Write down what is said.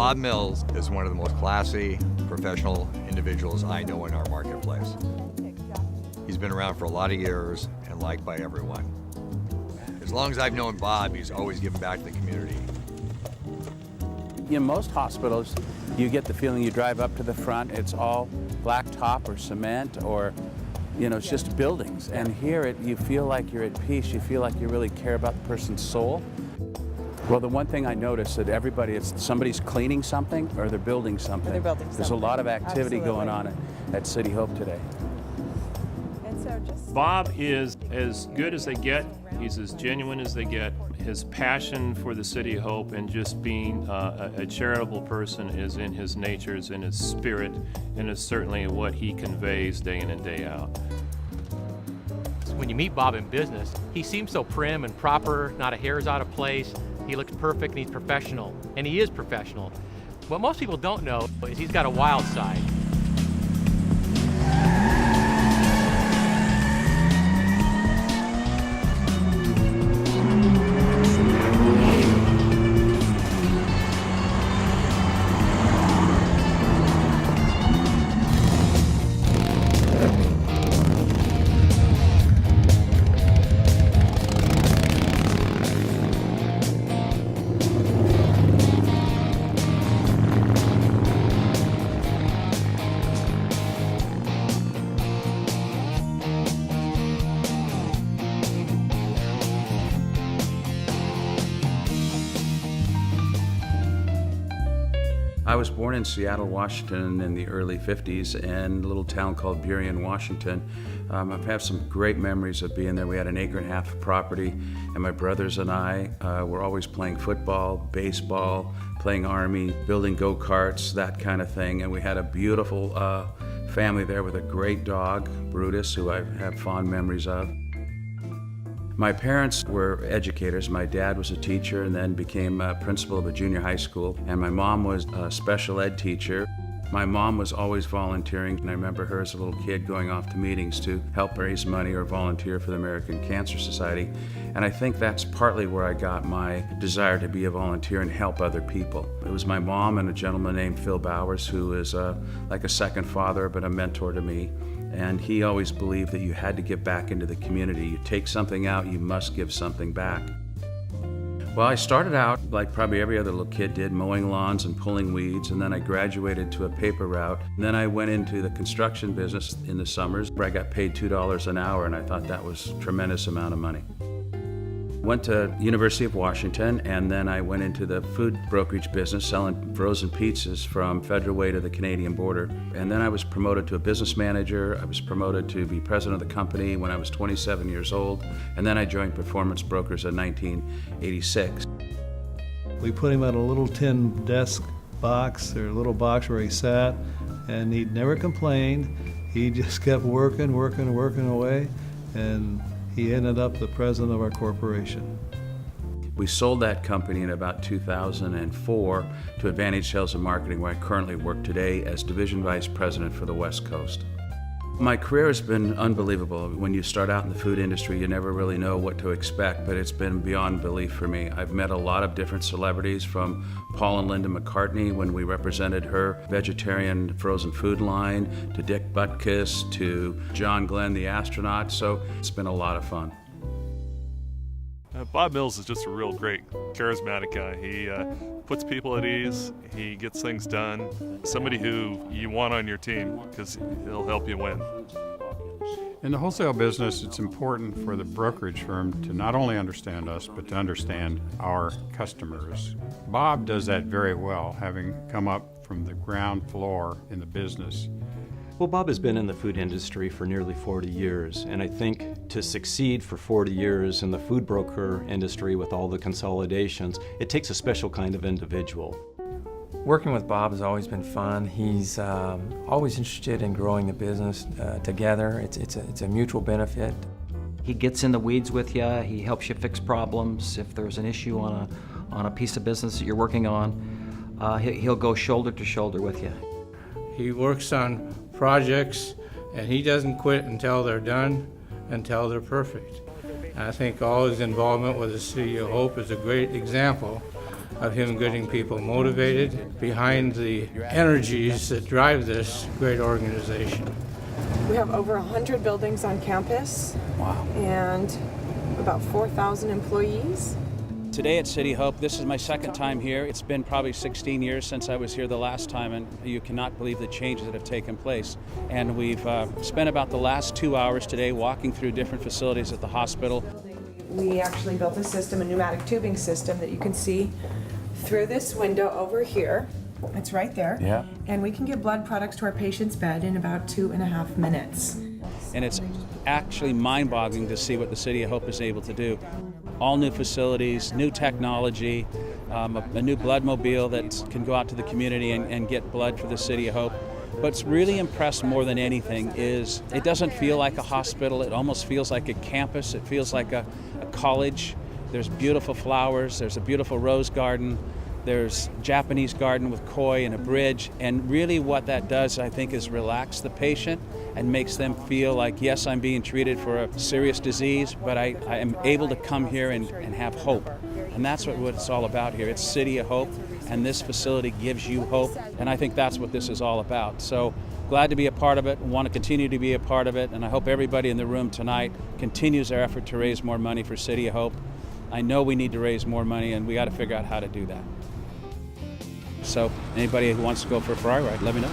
Bob Mills is one of the most classy, professional individuals I know in our marketplace. He's been around for a lot of years and liked by everyone. As long as I've known Bob, he's always given back to the community. In most hospitals, you get the feeling you drive up to the front, it's all blacktop or cement or, it's just buildings. And here you feel like you're at peace, you feel like you really care about the person's soul. Well, the one thing I noticed that somebody's cleaning something or they're building something. They're building There's a lot of activity going on at City Hope today. And so Bob is as good as they get. He's as genuine as they get. His passion for the City of Hope and just being a charitable person is in his nature, is in his spirit, and is certainly what he conveys day in and day out. When you meet Bob in business, he seems so prim and proper, not a hair's out of place. He looks perfect and he's professional, and he is professional. What most people don't know is he's got a wild side. I was born in Seattle, Washington in the early 50s in a little town called Burien, Washington. I have some great memories of being there. We had an acre and a half of property, and my brothers and I were always playing football, baseball, playing army, building go-karts, that kind of thing. And we had a beautiful family there with a great dog, Brutus, who I have fond memories of. My parents were educators. My dad was a teacher and then became principal of a junior high school, and my mom was a special ed teacher. My mom was always volunteering, and I remember her as a little kid going off to meetings to help raise money or volunteer for the American Cancer Society. And I think that's partly where I got my desire to be a volunteer and help other people. It was my mom and a gentleman named Phil Bowers, who is like a second father but a mentor to me. And he always believed that you had to give back into the community. You take something out, you must give something back. Well, I started out, like probably every other little kid did, mowing lawns and pulling weeds, and then I graduated to a paper route. And then I went into the construction business in the summers, where I got paid $2 an hour, and I thought that was a tremendous amount of money. Went to University of Washington, and then I went into the food brokerage business, selling frozen pizzas from Federal Way to the Canadian border. And then I was promoted to a business manager. I was promoted to be president of the company when I was 27 years old. And then I joined Performance Brokers in 1986. We put him at a little tin desk box, or a little box where he sat, and he'd never complained. He just kept working away, and he ended up the president of our corporation. We sold that company in about 2004 to Advantage Sales and Marketing, where I currently work today as Division Vice President for the West Coast. My career has been unbelievable. When you start out in the food industry, you never really know what to expect, but it's been beyond belief for me. I've met a lot of different celebrities, from Paul and Linda McCartney when we represented her vegetarian frozen food line, to Dick Butkus, to John Glenn, the astronaut, so it's been a lot of fun. Bob Mills is just a real great, charismatic guy. He puts people at ease, he gets things done. Somebody who you want on your team because he'll help you win. In the wholesale business, it's important for the brokerage firm to not only understand us, but to understand our customers. Bob does that very well, having come up from the ground floor in the business. Well, Bob has been in the food industry for nearly 40 years, and I think to succeed for 40 years in the food broker industry with all the consolidations, it takes a special kind of individual. Working with Bob has always been fun. He's always interested in growing the business together. It's a mutual benefit. He gets in the weeds with you. He helps you fix problems. If there's an issue on a piece of business that you're working on, he'll go shoulder to shoulder with you. He works on projects, and he doesn't quit until they're done, until they're perfect. And I think all his involvement with the City of Hope is a great example of him getting people motivated behind the energies that drive this great organization. We have over 100 buildings on campus. Wow. And about 4,000 employees. Today at City Hope, this is my second time here. It's been probably 16 years since I was here the last time, and you cannot believe the changes that have taken place. And we've spent about the last 2 hours today walking through different facilities at the hospital. We actually built a system, a pneumatic tubing system that you can see through this window over here. It's right there. Yeah. And we can get blood products to our patient's bed in about 2.5 minutes. And it's actually mind-boggling to see what the City of Hope is able to do. All new facilities, new technology, a new blood mobile that can go out to the community and get blood for the City of Hope. What's really impressed more than anything is it doesn't feel like a hospital. It almost feels like a campus. It feels like a college. There's beautiful flowers. There's a beautiful rose garden. There's Japanese garden with koi and a bridge. And really what that does, I think, is relax the patient and makes them feel like, yes, I'm being treated for a serious disease, but I am able to come here and have hope. And that's what it's all about here. It's City of Hope, and this facility gives you hope. And I think that's what this is all about. So glad to be a part of it, and want to continue to be a part of it. And I hope everybody in the room tonight continues their effort to raise more money for City of Hope. I know we need to raise more money, and we got to figure out how to do that. So anybody who wants to go for a Ferrari ride, let me know.